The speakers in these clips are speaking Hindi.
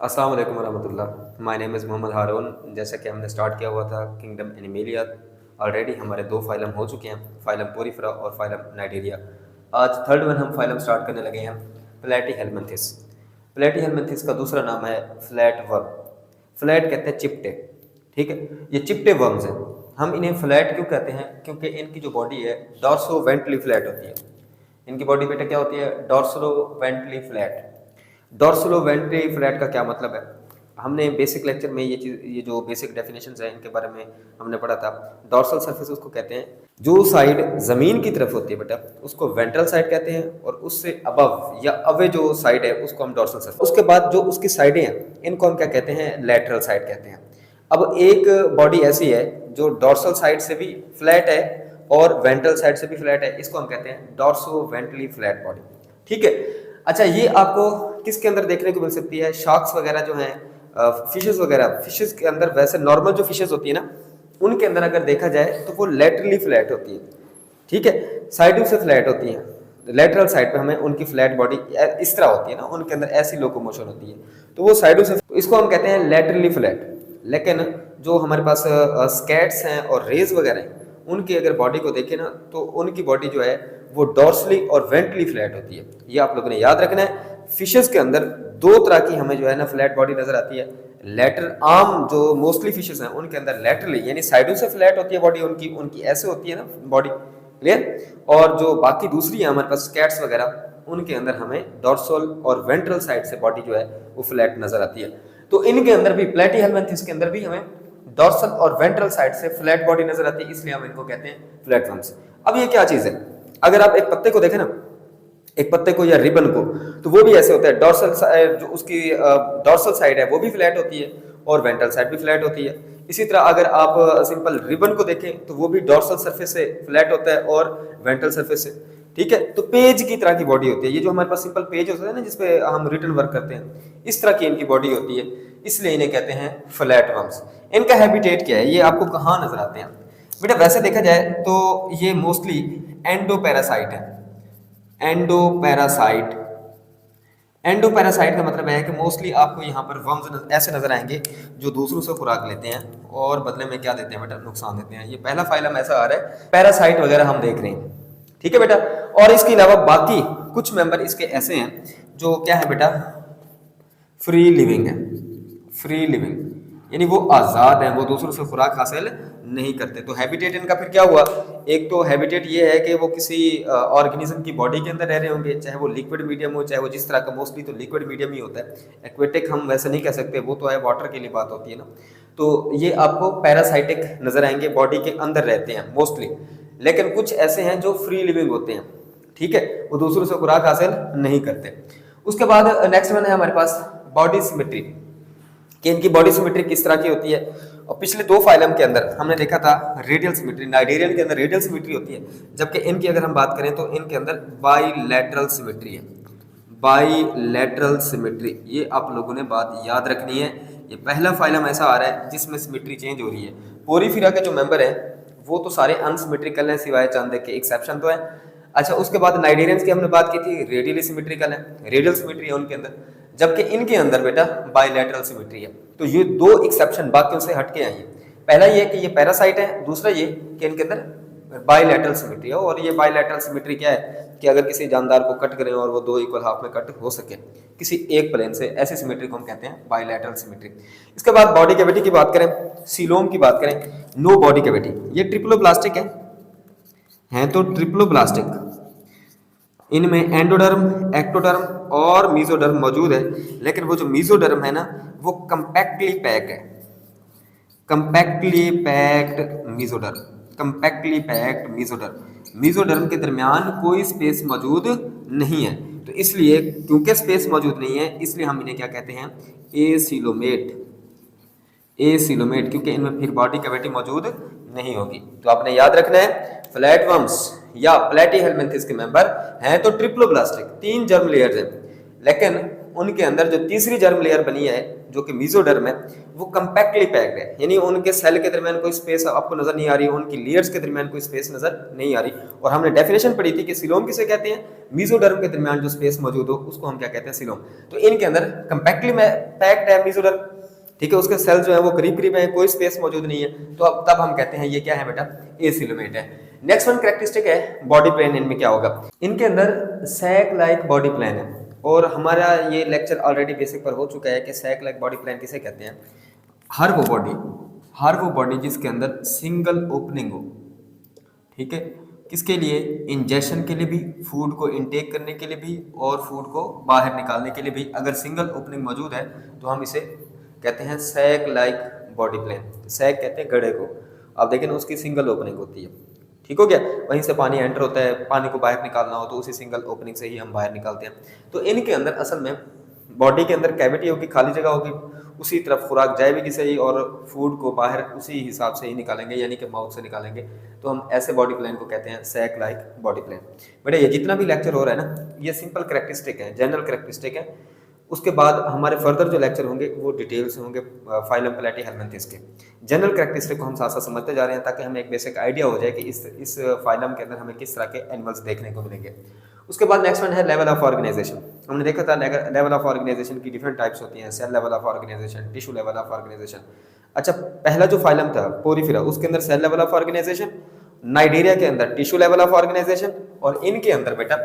अस्सलाम वालेकुम रहमतुल्लाह। माय नेम इज़ मोहम्मद हारून। जैसा कि हमने स्टार्ट किया हुआ था किंगडम एनिमेलिया, ऑलरेडी हमारे दो फाइलम हो चुके हैं, फाइलम पोरीफेरा और फाइलम नाइजीरिया। आज थर्ड वन हम फाइलम स्टार्ट करने लगे हैं, प्लेटीहेल्मिन्थिस। प्लेटीहेल्मिन्थिस का दूसरा नाम है फ्लैट वर्म। फ्लैट कहते हैं चिपटे, ठीक है। ये चिपटे वर्म्स हैं। हम इन्हें फ्लैट क्यों कहते हैं? क्योंकि इनकी जो बॉडी है डॉर्सो वेंट्रली फ्लैट होती है। इनकी बॉडी बेटा क्या होती है? डॉर्सलो वेंट्रली फ्लैट। डॉर्सलो वेंट्री फ्लैट का क्या मतलब है? हमने बेसिक लेक्चर में ये चीज़, ये जो बेसिक डेफिनेशंस हैं इनके बारे में हमने पढ़ा था। डॉर्सल सरफेस उसको कहते हैं जो साइड ज़मीन की तरफ होती है बेटा, उसको वेंट्रल साइड कहते हैं, और उससे अबव या अवे जो साइड है उसको हम डॉर्सल सरफेस। उसके बाद जो उसकी साइडें हैं इनको हम क्या कहते हैं? लैटरल साइड कहते हैं। अब एक बॉडी ऐसी है जो डॉर्सल साइड से भी फ्लैट है और वेंट्रल साइड से भी फ्लैट है, इसको हम कहते हैं डॉर्सो वेंट्रली फ्लैट बॉडी, ठीक है। अच्छा, ये आपको किसके अंदर देखने को मिल सकती है? शार्क्स वगैरह जो हैं, फिशेस वगैरह, फिशेस के अंदर वैसे नॉर्मल जो फिशेस होती है ना, उनके अंदर अगर देखा जाए तो वो लेटरली फ्लैट होती है, ठीक है। साइडों से फ्लैट होती हैं। लेटरल साइड पे हमें उनकी फ्लैट बॉडी इस तरह होती है ना, उनके अंदर ऐसी लोकोमोशन होती है, तो वो साइडों से, तो इसको हम कहते हैं लेटरली फ्लैट। लेकिन जो हमारे पास स्कैट्स हैं और रेज वगैरह हैं, उनकी अगर बॉडी को देखें ना तो उनकी बॉडी जो है वो डॉर्सली और वेंट्रली फ्लैट होती है। ये आप लोगों ने याद रखना है। फिशेस के अंदर दो तरह की हमें जो है ना फ्लैट बॉडी नजर आती है। लेटर आम जो मोस्टली फिशेस हैं उनके अंदर लेटरली यानी साइडों से फ्लैट होती है बॉडी, उनकी उनकी ऐसे होती है ना बॉडी, क्लियर। और जो बाकी दूसरी है हमारे पास स्कैट्स वगैरह, उनके अंदर हमें डॉर्सल और वेंट्रल साइड से बॉडी जो है वो फ्लैट नजर आती है। तो इनके अंदर भी, प्लेटीहेल्मिन्थिस के अंदर भी हमें डॉर्सल और वेंट्रल साइड से फ्लैट बॉडी नजर आती है, इसलिए हम इनको कहते हैं फ्लैट वर्म्स। अब ये क्या चीज है? अगर आप एक पत्ते को देखें ना, एक पत्ते को या रिबन को, तो वो भी ऐसे होता है। डॉर्सल जो उसकी डॉर्सल साइड है वो भी फ्लैट होती है और वेंट्रल साइड भी फ्लैट होती है। इसी तरह अगर आप सिंपल रिबन को देखें तो वो भी डॉर्सल सरफेस से फ्लैट होता है और वेंट्रल सरफेस से, ठीक है। तो पेज की तरह की बॉडी होती है। ये जो हमारे पास सिंपल पेज होता है ना जिसपे हम रिटन वर्क करते हैं, इस तरह की इनकी बॉडी होती है, इसलिए इन्हें कहते हैं फ्लैट वर्म्स। इनका हैबिटेट क्या है? ये आपको कहाँ नजर आते हैं बेटा? वैसे देखा जाए तो ये मोस्टली एंडोपैरासाइट है। एंडोपैरासाइट, एंडोपैरासाइट का मतलब है कि मोस्टली आपको यहाँ पर वर्म्स ऐसे नजर आएंगे जो दूसरों से खुराक लेते हैं और बदले में क्या देते हैं बेटा? नुकसान देते हैं। ये पहला फाइलम ऐसा आ रहा है, पैरासाइट वगैरह हम देख रहे हैं, ठीक है बेटा। और इसके अलावा बाकी कुछ मेंबर इसके ऐसे हैं जो क्या है बेटा? फ्री लिविंग है। फ्री लिविंग यानी वो आज़ाद हैं, वो दूसरों से खुराक हासिल नहीं करते। तो हैबिटेट इनका फिर क्या हुआ? एक तो हैबिटेट ये है कि वो किसी ऑर्गेनिज्म की बॉडी के अंदर रह रहे होंगे, चाहे वो लिक्विड मीडियम हो, चाहे वो जिस तरह का, मोस्टली तो लिक्विड मीडियम ही होता है। एक्वेटिक हम वैसे नहीं कह सकते, वो तो है वाटर के लिए बात होती है ना। तो ये आपको पैरासाइटिक नजर आएंगे, बॉडी के अंदर रहते हैं मोस्टली। लेकिन कुछ ऐसे हैं जो फ्री लिविंग होते हैं, ठीक है, वो दूसरों से खुराक हासिल नहीं करते। उसके बाद नेक्स्ट वन है हमारे पास बॉडी सिमेट्री, कि इनकी बॉडी सिमेट्री किस तरह की होती है। और पिछले दो फाइलम के अंदर हमने देखा था रेडियल सिमेट्री, नाइजीरियन के अंदर रेडियल सिमेट्री होती है, जबकि इनकी अगर हम बात करें तो इनके अंदर बाईलैटरल सिमेट्री है। बाईलैटरल सिमेट्री, ये आप लोगों ने बात याद रखनी है। ये पहला फाइलम ऐसा आ रहा है जिसमें सिमेट्री चेंज हो रही है। पोरीफेरा के जो मेंबर हैं वो तो सारे अनसिमेट्रिकल हैं सिवाय चंद के, एक्सेप्शन तो है। अच्छा, उसके बाद नाइजीरियंस की हमने बात की थी, रेडियली सिमेट्रिकल है, रेडियल सिमेट्री है उनके अंदर, जबकि इनके अंदर बेटा बायलैटरल सिमेट्री है। तो ये दो एक्सेप्शन बाकियों से हटके आई है। पहला ये कि ये पैरासाइट है, दूसरा ये कि इनके अंदर बायलैटरल सिमेट्री है। और ये बायलैटरल सिमेट्री क्या है कि अगर किसी जानदार को कट करें और वो दो इक्वल हाफ में कट हो सके किसी एक प्लेन से, ऐसी सिमेट्री को हम कहते हैं बायलैटरल सिमेट्री। इसके बाद बॉडी कैविटी की बात करें, सीलोम की बात करें, नो बॉडी कैविटी। ये ट्रिप्लोब्लास्टिक है तो ट्रिप्लोब्लास्टिक, इनमें एंडोडर्म, एक्टोडर्म और मीजोडर्म मौजूद है। लेकिन वो जो मीजोडर्म है ना वो कंपैक्टली पैक है, compactly packed mesoderm, compactly packed mesoderm. Mesoderm के दरमियान कोई स्पेस मौजूद नहीं है, तो इसलिए क्योंकि स्पेस मौजूद नहीं है इसलिए हम इन्हें क्या कहते हैं? एसिलोमेट। एसिलोमेट, क्योंकि इनमें फिर बॉडी कैविटी मौजूद नहीं होगी। तो आपने याद रखना है फ्लैटवर्म्स या प्लेटीहेल्मिन्थिस के मेंबर हैं तो ट्रिप्लोब्लास्टिक, तीन जर्म लेयर्स हैं। लेकिन उनके अंदर जो तीसरी जर्म लेयर बनी है जो कि मेसोडर्म है, वो कंपैक्टली पैक्ड है, यानी उनके सेल के दरमियान कोई स्पेस आपको नजर नहीं आ रही, उनकी लेयर्स के दरमियान कोई स्पेस नजर नहीं आ रही। और हमने डेफिनेशन पढ़ी थी कि सीलोम किसे कहते हैं, मेसोडर्म के दरमियान जो स्पेस मौजूद हो उसको हम क्या कहते हैं, सीलोम। तो इनके अंदर कंपैक्टली पैक्ड है मेसोडर्म, ठीक है, उसके सेल जो है वो करीब करीब है, कोई स्पेस मौजूद नहीं है, तो अब तब हम कहते हैं ये क्या है बेटा, एसिलोमेट है। नेक्स्ट वन कैरेक्टरिस्टिक है बॉडी प्लान। इनमें क्या होगा, इनके अंदर सैक लाइक बॉडी प्लान है, और हमारा ये लेक्चर ऑलरेडी बेसिक पर हो चुका है कि सैक लाइक बॉडी प्लान किसे कहते हैं, हर वो बॉडी जिसके अंदर सिंगल ओपनिंग हो, ठीक है, किसके लिए, इंजेक्शन के लिए भी, फूड को इनटेक करने के लिए भी, और फूड को बाहर निकालने के लिए भी, अगर सिंगल ओपनिंग मौजूद है तो हम इसे कहते हैं sac like body plan. Sac कहते हैं गड्ढे को, आप देखें ना उसकी सिंगल ओपनिंग होती है, ठीक हो गया, वहीं से पानी एंटर होता है, पानी को बाहर निकालना हो तो उसी सिंगल ओपनिंग से ही हम बाहर निकालते हैं। तो इनके अंदर असल में बॉडी के अंदर कैविटी होगी, खाली जगह होगी, उसी तरफ खुराक जाएगी सही, और फूड को बाहर उसी हिसाब से ही निकालेंगे, यानी कि माउथ से निकालेंगे। तो हम ऐसे बॉडी प्लान को कहते हैं सैक लाइक बॉडी प्लान। बेटा ये जितना भी लेक्चर हो रहा है ना, ये सिंपल कैरेक्टरिस्टिक है, जनरल कैरेक्टरिस्टिक है। उसके बाद हमारे फर्दर जो लेक्चर होंगे वो डिटेल से होंगे फाइलम प्लेटीहेल्मिन्थेस के। जनरल कैरेक्टरिस्टिक को हम साथ साथ समझते जा रहे हैं ताकि हमें एक बेसिक आइडिया हो जाए कि इस फाइलम के अंदर हमें किस तरह के एनिमल्स देखने को मिलेंगे। उसके बाद नेक्स्ट वन है लेवल ऑफ ऑर्गेनाइजेशन। हमने देखा था लेवल ऑफ ऑर्गेनाइजेशन की डिफरेंट टाइप्स होती हैं, cell level of organisation, tissue level of organisation. अच्छा, पहला जो फाइलम था पोरीफेरा, उसके अंदर cell level of organisation, cnidaria के अंदर टिश्यू लेवल ऑफ ऑर्गेनाइजेशन, और इनके अंदर बेटा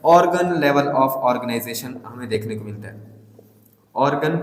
ऑर्गन लेवल ऑफ ऑर्गेनाइजेशन हमें देखने को मिलता है। ऑर्गन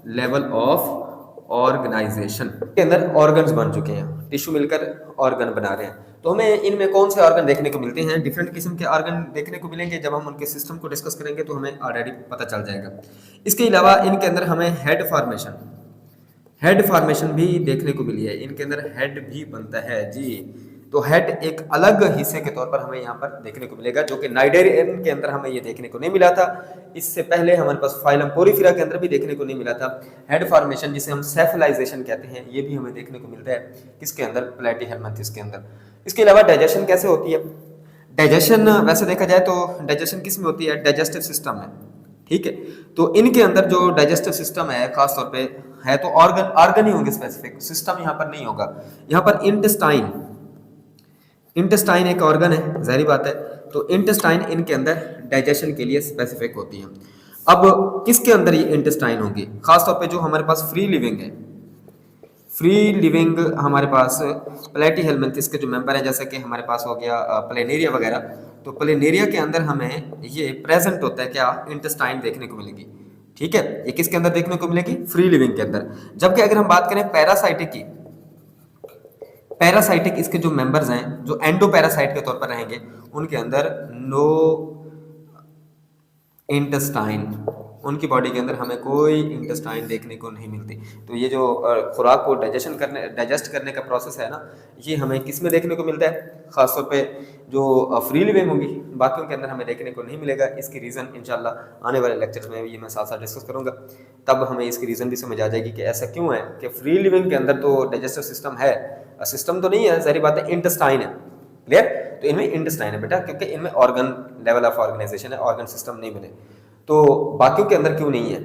लेवल ऑफ ऑर्गेनाइजेशन के अंदर ऑर्गन्स बन चुके हैं, टिश्यू मिलकर ऑर्गन बना रहे हैं। तो हमें इनमें कौन से ऑर्गन देखने को मिलते हैं, डिफरेंट किस्म के ऑर्गन देखने को मिलेंगे। जब हम उनके सिस्टम को डिस्कस करेंगे तो हमें ऑलरेडी पता चल जाएगा। इसके अलावा इनके अंदर हमें हेड फॉर्मेशन भी देखने को मिली है, इनके अंदर हेड भी बनता है जी। तो हेड एक अलग हिस्से के तौर पर हमें यहाँ पर देखने को मिलेगा, जो कि नाइडेरियन के अंदर हमें ये देखने को नहीं मिला था। इससे पहले हमारे पास फाइलम पोरीफेरा के अंदर भी देखने को नहीं मिला था। हेड फॉर्मेशन जिसे हम सेफलाइजेशन कहते हैं, ये भी हमें देखने को मिलता है किसके अंदर, प्लेटीहेल्मिन्थेस के अंदर। इसके अलावा डाइजेशन कैसे होती है, डाइजेशन वैसे देखा जाए तो डाइजेशन किस में होती है, डाइजेस्टिव सिस्टम में, ठीक है। तो इनके अंदर जो डाइजेस्टिव सिस्टम है खास तौर पे है तो ऑर्गन ही होंगे, स्पेसिफिक सिस्टम यहाँ पर नहीं होगा। यहाँ पर इंटेस्टाइन एक ऑर्गन है, जाहिर बात है। तो इंटेस्टाइन इनके अंदर डाइजेशन के लिए स्पेसिफिक होती है। अब किसके अंदर ये इंटेस्टाइन होंगी, खास तौर पे जो हमारे पास फ्री लिविंग हमारे पास प्लेटीहेल्मिन्थेस के जो मेंबर हैं, जैसे कि हमारे पास हो गया प्लेनेरिया वगैरह। तो प्लेनेरिया के अंदर हमें ये प्रेजेंट होता है क्या, इंटेस्टाइन देखने को मिलेगी, ठीक है। ये किसके अंदर देखने को मिलेगी, फ्री लिविंग के अंदर। जबकि अगर हम बात करें पैरासाइटिक इसके जो मेंबर्स हैं, जो एंडोपैरासाइट के तौर पर रहेंगे, उनके अंदर नो इंटेस्टाइन, उनकी बॉडी के अंदर हमें कोई इंटेस्टाइन देखने को नहीं मिलती। तो ये जो खुराक को डाइजेस्ट करने का प्रोसेस है ना, ये हमें किस में देखने को मिलता है, खासतौर पे जो फ्री लिविंग होंगी, बाकियों के अंदर हमें देखने को नहीं मिलेगा। इसकी रीज़न इंशाल्लाह आने वाले लेक्चर्स में ये मैं साथ साथ डिस्कस करूंगा, तब हमें इसकी रीज़न भी समझ आ जाएगी कि ऐसा क्यों है कि फ्री लिविंग के अंदर तो डाइजेस्टिव सिस्टम है, सिस्टम तो नहीं है, सारी बात है, इंटेस्टाइन है, क्लियर। तो इनमें इंटेस्टाइन है बेटा, क्योंकि इनमें ऑर्गन लेवल ऑफ ऑर्गेनाइजेशन है, ऑर्गन सिस्टम नहीं बने। तो बाकियों के अंदर क्यों नहीं है,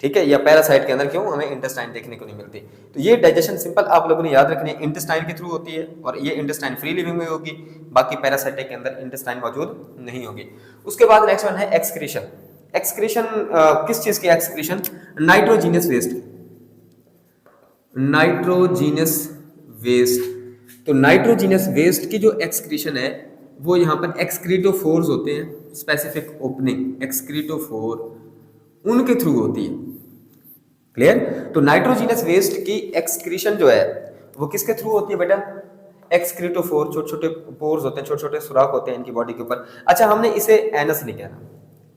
ठीक है, या पैरासाइट के अंदर क्यों हमें इंटेस्टाइन देखने को नहीं मिलती। तो ये डाइजेशन सिंपल आप लोगों ने याद रखनी है, इंटेस्टाइन के थ्रू होती है, और ये इंटेस्टाइन फ्री लिविंग में होगी, बाकी पैरासाइट के अंदर इंटेस्टाइन मौजूद नहीं होगी। उसके बाद नेक्स्ट वन है एक्सक्रीशन। किस चीज की एक्सक्रीशन, नाइट्रोजीनियस वेस्ट। तो नाइट्रोजीनियस वेस्ट की जो एक्सक्रीशन है वो यहाँ पर एक्सक्रीटोफोर्स होते हैं, स्पेसिफिक ओपनिंग एक्सक्रीटोफोर उनके थ्रू होती है, क्लियर। तो नाइट्रोजीनियस वेस्ट की एक्सक्रीशन जो है वो किसके थ्रू होती है बेटा, एक्सक्रीटोफोर, छोटे छोटे पोर्स होते हैं, छोटे छोटे सुराख होते हैं इनकी बॉडी के ऊपर। अच्छा, हमने इसे एनस नहीं कहना,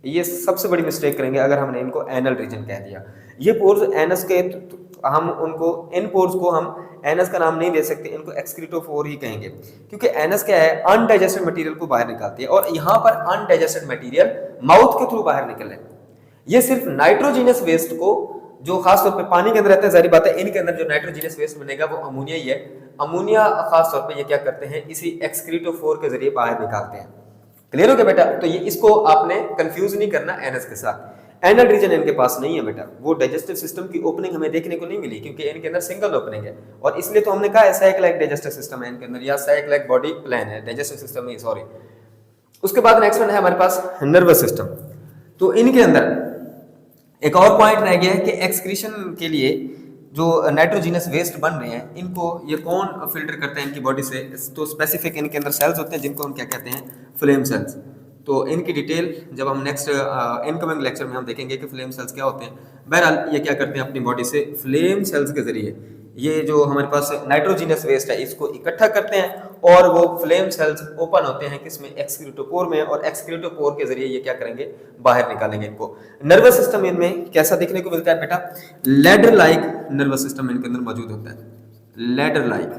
ये सबसे बड़ी मिस्टेक करेंगे अगर हमने इनको एनल रीजन कह दिया। ये पोर्स एनस के, हम उनको इन पोर्स को हम एनस का नाम नहीं दे सकते, इनको एक्सक्रीटोफोर ही कहेंगे, क्योंकि एनस क्या है, अनडाइजेस्टेड मटेरियल को बाहर निकालती है, और यहाँ पर अनडाइजेस्टेड मटेरियल माउथ के थ्रू बाहर निकल रहे हैं। ये सिर्फ नाइट्रोजीनियस वेस्ट को, जो खासतौर पे पानी के अंदर रहते हैं, जाहिर बात है इनके अंदर जो नाइट्रोजीनियस वेस्ट बनेगा वो अमोनिया ही है। अमोनिया खासतौर पे ये क्या करते हैं, इसी एक्सक्रीटोफोर के जरिए बाहर निकालते हैं, क्लियर हो गया बेटा। तो ये इसको आपने कंफ्यूज नहीं करना एनस के साथ। एनल रीजन इनके पास नहीं है बेटा, वो डाइजेस्टिव सिस्टम की ओपनिंग हमें देखने को नहीं मिली क्योंकि इनके अंदर सिंगल ओपनिंग है, और इसलिए तो हमने कहा है सैक लाइक डाइजेस्टिव सिस्टम है इनके अंदर, या सैक लाइक बॉडी प्लान है, डाइजेस्टिव सिस्टम नहीं, सॉरी। उसके बाद नेक्स्ट वन है हमारे पास नर्वस सिस्टम। तो इनके अंदर एक और पॉइंट रह गया है कि एक्सक्रीशन के लिए जो नाइट्रोजिनस वेस्ट बन रहे हैं इनको ये कौन फिल्टर करते हैं इनकी बॉडी से, तो स्पेसिफिक इनके अंदर सेल्स होते हैं जिनको हम क्या कहते हैं, फ्लेम सेल्स। तो इनकी डिटेल जब हम नेक्स्ट इनकमिंग लेक्चर में हम देखेंगे कि फ्लेम सेल्स क्या होते हैं। बहरहाल ये क्या करते हैं अपनी बॉडी से फ्लेम सेल्स के जरिए ये जो हमारे पास नाइट्रोजिनस वेस्ट है इसको इकट्ठा करते हैं, और वो फ्लेम सेल्स ओपन होते हैं किसमें, एक्सक्रीटोपोर में, और एक्सक्रीटोपोर के जरिए ये क्या करेंगे, बाहर निकालेंगे इनको। नर्वस सिस्टम इनमें कैसा देखने को मिलता है बेटा, लैडर लाइक नर्वस सिस्टम इनके अंदर मौजूद होता है, लैडर लाइक,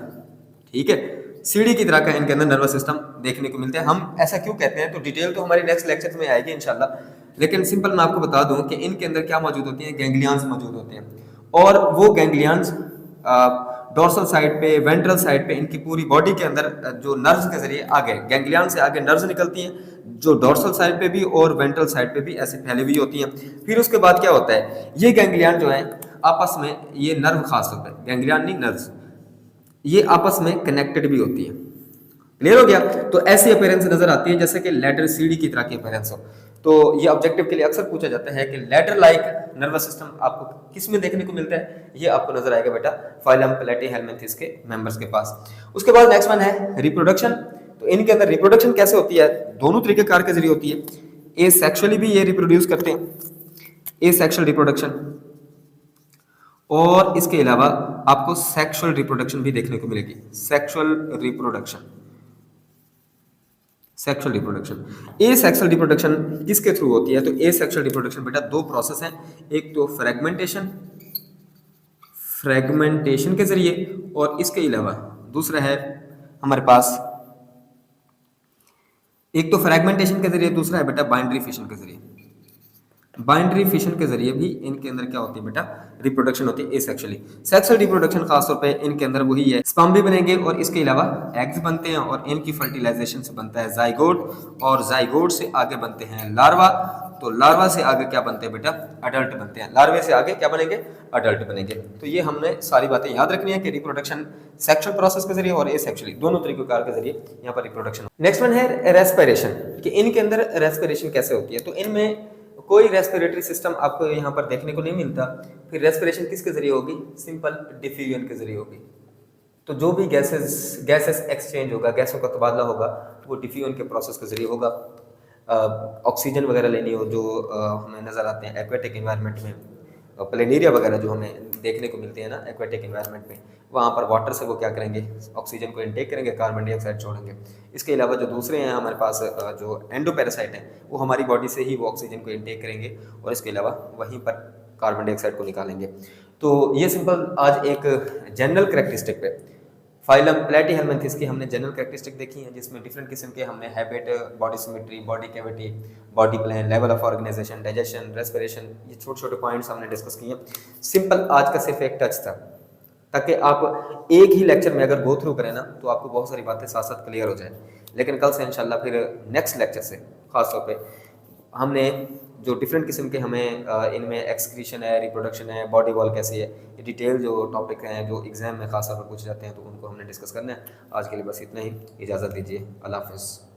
ठीक है, सीढ़ी की तरह का इनके अंदर नर्वस सिस्टम देखने को मिलता है। हम ऐसा क्यों कहते हैं, तो डिटेल तो हमारी नेक्स्ट लेक्चर में आएगी इंशाल्लाह, लेकिन सिंपल मैं आपको बता दूं कि इनके अंदर क्या मौजूद होती है, गैंग्लियंस मौजूद होते हैं, और वो गैंग्लियंस डोर्सल साइड पे, वेंट्रल साइड पे, इनकी पूरी बॉडी के अंदर जो नर्व्स के जरिए आगे, गैंग्लियन से आगे नर्व्स निकलती हैं जो डोर्सल साइड पे भी और वेंट्रल साइड पे भी ऐसे फैली हुई होती हैं। फिर उसके बाद क्या होता है, ये गैंग्लियन जो है आपस में, ये नर्व खास होता है, गैंग्लियन नहीं नर्व्स, ये आपस में कनेक्टेड भी होती है। क्लियर हो गया। तो ऐसी अपीयरेंस नजर आती है जैसे कि लेटर सीढ़ी की तरह की अपीयरेंस हो। तो ये ऑब्जेक्टिव के लिए अक्सर पूछा जाता है कि लेटर लाइक नर्वस सिस्टम आपको किस में देखने को मिलता है, ये आपको नजर आएगा बेटा फाइलम प्लेटीहेल्मिन्थस के मेंबर्स के पास। उसके बाद नेक्स्ट वन है रिप्रोडक्शन। तो इनके अंदर रिप्रोडक्शन कैसे होती है, दोनों तरीके कार के जरिए होती है। ए सेक्सुअली भी ये रिप्रोड्यूस करते हैं, ए सेक्सुअल रिप्रोडक्शन, और इसके अलावा आपको सेक्सुअल रिप्रोडक्शन भी देखने को मिलेगी, सेक्सुअल रिप्रोडक्शन, सेक्सुअल रिप्रोडक्शन। ए सेक्सुअल रिप्रोडक्शन किसके थ्रू होती है, तो ए सेक्सुअल रिप्रोडक्शन बेटा दो प्रोसेस हैं, एक तो फ्रेगमेंटेशन, फ्रेगमेंटेशन के जरिए, और इसके अलावा दूसरा है हमारे पास, एक तो फ्रेगमेंटेशन के जरिए, दूसरा है बेटा बाइंड्री फिशन के जरिए। बाइंड्री फिशन के जरिए भी इनके अंदर क्या होती है बेटा, रिप्रोडक्शन होती है एसेक्सुअली। सेक्सुअल रिप्रोडक्शन खासतौर पे इनके अंदर वही है, स्पर्म भी बनेंगे और इसके अलावा एग्स बनते हैं, और इनकी फर्टिलाइजेशन से बनता है जाइगोट, और जाइगोट से आगे बनते हैं लार्वा, तो लार्वा से आगे क्या बनते हैं बेटा, अडल्ट बनते हैं, लार्वे से आगे क्या बनेंगे, अडल्ट बनेंगे। तो ये हमने सारी बातें याद रखनी है कि रिप्रोडक्शन सेक्सुअल प्रोसेस के जरिए और एसेक्सुअली दोनों तरीकों के जरिए यहाँ पर रिप्रोडक्शन। नेक्स्ट वन है रेस्पिरेशन, कि इनके अंदर रेस्पिरेशन कैसे होती है। तो इनमें कोई रेस्पिरेटरी सिस्टम आपको यहाँ पर देखने को नहीं मिलता। फिर रेस्पिरेशन किसके जरिए होगी, सिंपल डिफ्यूजन के जरिए होगी। तो जो भी गैसेस एक्सचेंज होगा, गैसों का तबादला होगा, तो वो डिफ्यूजन के प्रोसेस के जरिए होगा। ऑक्सीजन वगैरह लेनी हो जो हमें नज़र आते हैं एक्वेटिक इन्वायरमेंट में, प्लेनेरिया वगैरह जो हमें देखने को मिलते हैं ना एक्वेटिक इन्वायरमेंट में, वहाँ पर वाटर से वो क्या करेंगे, ऑक्सीजन को इनटेक करेंगे, कार्बन डाइऑक्साइड छोड़ेंगे। इसके अलावा जो दूसरे हैं हमारे पास जो एंडोपैरासाइट हैं, वो हमारी बॉडी से ही वो ऑक्सीजन को इनटेक करेंगे और इसके अलावा वहीं पर कार्बन डाइऑक्साइड को निकालेंगे। तो ये सिंपल आज एक जनरल करेक्टरिस्टिक पे फाइलम प्लेटीहेल्मिन्थस की हमने जनरल कैरेक्टरिस्टिक देखी हैं, जिसमें डिफरेंट किस्म के हमने habit, body symmetry, body cavity, body plan, level of organisation, digestion, respiration, ये छोटे छोटे पॉइंट्स हमने डिस्कस किए। सिंपल आज का सिर्फ एक टच था, ताकि आप एक ही लेक्चर में अगर गो थ्रू करें ना तो आपको बहुत सारी बातें साथ साथ क्लियर हो जाए। लेकिन कल से इंशाल्लाह फिर नेक्स्ट लेक्चर से खास तौर पे हमने जो डिफरेंट किस्म के हमें इनमें एक्सक्रीशन है, रिप्रोडक्शन है, बॉडी वॉल कैसी है, ये डिटेल जो टॉपिक हैं जो एग्जाम में खास तौर पर पूछे जाते हैं, तो उनको हमने डिस्कस करना है। आज के लिए बस इतना ही, इजाज़त दीजिए, अल्लाह हाफ़िज़।